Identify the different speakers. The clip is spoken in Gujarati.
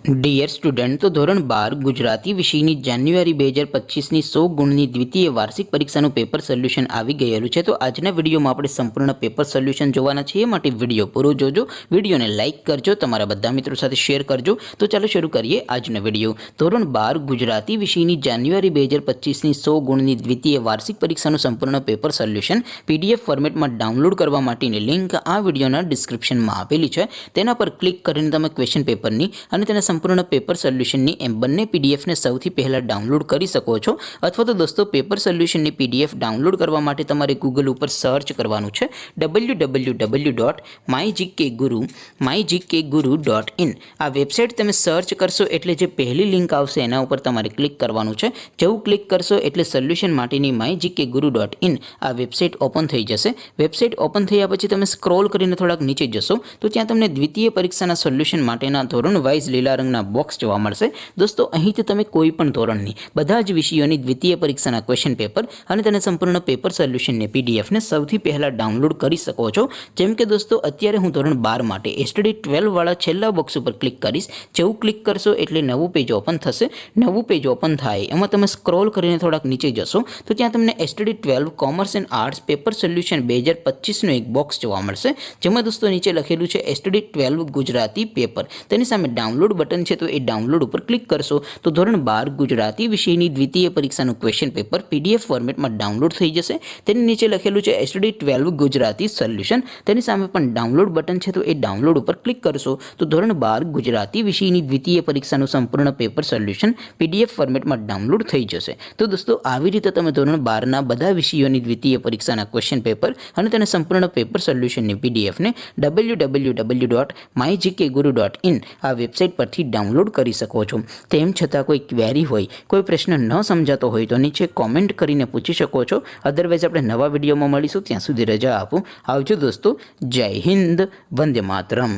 Speaker 1: ડિયર સ્ટુડન્ટ, તો ધોરણ 12 ગુજરાતી વિષયની જાન્યુઆરી 2025ની 100 ગુણની દ્વિતીય વાર્ષિક પરીક્ષાનું પેપર સોલ્યુશન આવી ગયેલું છે। તો આજના વિડીયોમાં આપણે સંપૂર્ણ પેપર સોલ્યુશન જોવાના છીએ, માટે વિડીયો પૂરો જોજો, વિડીયોને લાઇક કરજો, તમારા બધા મિત્રો સાથે શેર કરજો। તો ચાલો શરૂ કરીએ આજનો વિડીયો। ધોરણ 12 ગુજરાતી વિષયની જાન્યુઆરી 2025ની 100 ગુણની દ્વિતીય વાર્ષિક પરીક્ષાનું સંપૂર્ણ પેપર સોલ્યુશન પીડીએફ ફોર્મેટમાં ડાઉનલોડ કરવા માટેની લિંક આ વિડીયોના ડિસ્ક્રિપ્શનમાં આપેલી છે। તેના પર ક્લિક કરીને તમે ક્વેશ્ચન પેપરની અને તેના સંપૂર્ણ પેપર સોલ્યુશનની એમ બંને પીડીએફને સૌથી પહેલાં ડાઉનલોડ કરી શકો છો। અથવા તો દોસ્તો પેપર સોલ્યુશનની પીડીએફ ડાઉનલોડ કરવા માટે તમારે ગૂગલ ઉપર સર્ચ કરવાનું છે www.mygkguru.in। આ વેબસાઇટ તમે સર્ચ કરશો એટલે જે પહેલી લિંક આવશે એના ઉપર તમારે ક્લિક કરવાનું છે। જેવું ક્લિક કરશો એટલે સોલ્યુશન માટેની mygkguru.in આ વેબસાઇટ ઓપન થઈ જશે। વેબસાઇટ ઓપન થયા પછી તમે સ્ક્રોલ કરીને થોડાક નીચે જશો તો ત્યાં તમને દ્વિતીય પરીક્ષાના સોલ્યુશન માટેના ધોરણ વાઇઝ લીલા રંગના બોક્સ જોવા મળશે। દોસ્તો અહીંથી તમે કોઈ પણ ધોરણની બધા જ વિષયોની દ્વિતીય પરીક્ષાના ક્વેશ્ચન પેપર અને તેના સંપૂર્ણ પેપર સોલ્યુશનની પીડીએફને સૌથી પહેલાં ડાઉનલોડ કરી શકો છો। જેમ કે દોસ્તો અત્યારે હું ધોરણ 12 માટે એસટીડી 12 વાળા છેલ્લા બોક્સ ઉપર ક્લિક કરીશ। જેવું ક્લિક કરશો એટલે નવું પેજ ઓપન થશે। નવું પેજ ઓપન થાય એમાં તમે સ્ક્રોલ કરીને થોડાક નીચે જશો તો ત્યાં તમને STD 12 commerce and arts paper solution 2025નું એક બોક્સ જોવા મળશે, જેમાં દોસ્તો નીચે લખેલું છે એસટીડી 12 ગુજરાતી પેપર। તેની સામે ડાઉનલોડ બટન છે, તો એ ડાઉનલોડ ઉપર ક્લિક કરશો તો ધોરણ 12 ગુજરાતી વિષયની દ્વિતીય પરીક્ષાનું ક્વેશ્ચન પેપર પીડીએફ ફોર્મેટમાં ડાઉનલોડ થઈ જશે। તેની નીચે લખેલું છે એસટીડી 12 ગુજરાતી સોલ્યુશન, તેની સામે પણ ડાઉનલોડ બટન છે, તો એ ડાઉનલોડ ઉપર ક્લિક કરશો તો ધોરણ 12 ગુજરાતી વિષયની દ્વિતીય પરીક્ષાનું સંપૂર્ણ પેપર સોલ્યુશન પીડીએફ ફોર્મેટમાં ડાઉનલોડ થઈ જશે। તો દોસ્તો આવી રીતે તમે ધોરણ 12ના બધા વિષયોની દ્વિતીય પરીક્ષાના ક્વેશ્ચન પેપર અને તેના સંપૂર્ણ પેપર સોલ્યુશનની પીડીએફને www.mygkguru.in આ વેબસાઇટ પરથી ડાઉનલોડ કરી શકો છો। તેમ છતાં કોઈ ક્વેરી હોય, કોઈ પ્રશ્ન ન સમજાતો હોય તો નીચે કોમેન્ટ કરીને પૂછી શકો છો। અદરવાઇઝ આપણે નવા વિડીયોમાં મળીશું, ત્યાં સુધી રજા આપો। આવજો દોસ્તો, જય હિન્દ, વંદે માતરમ।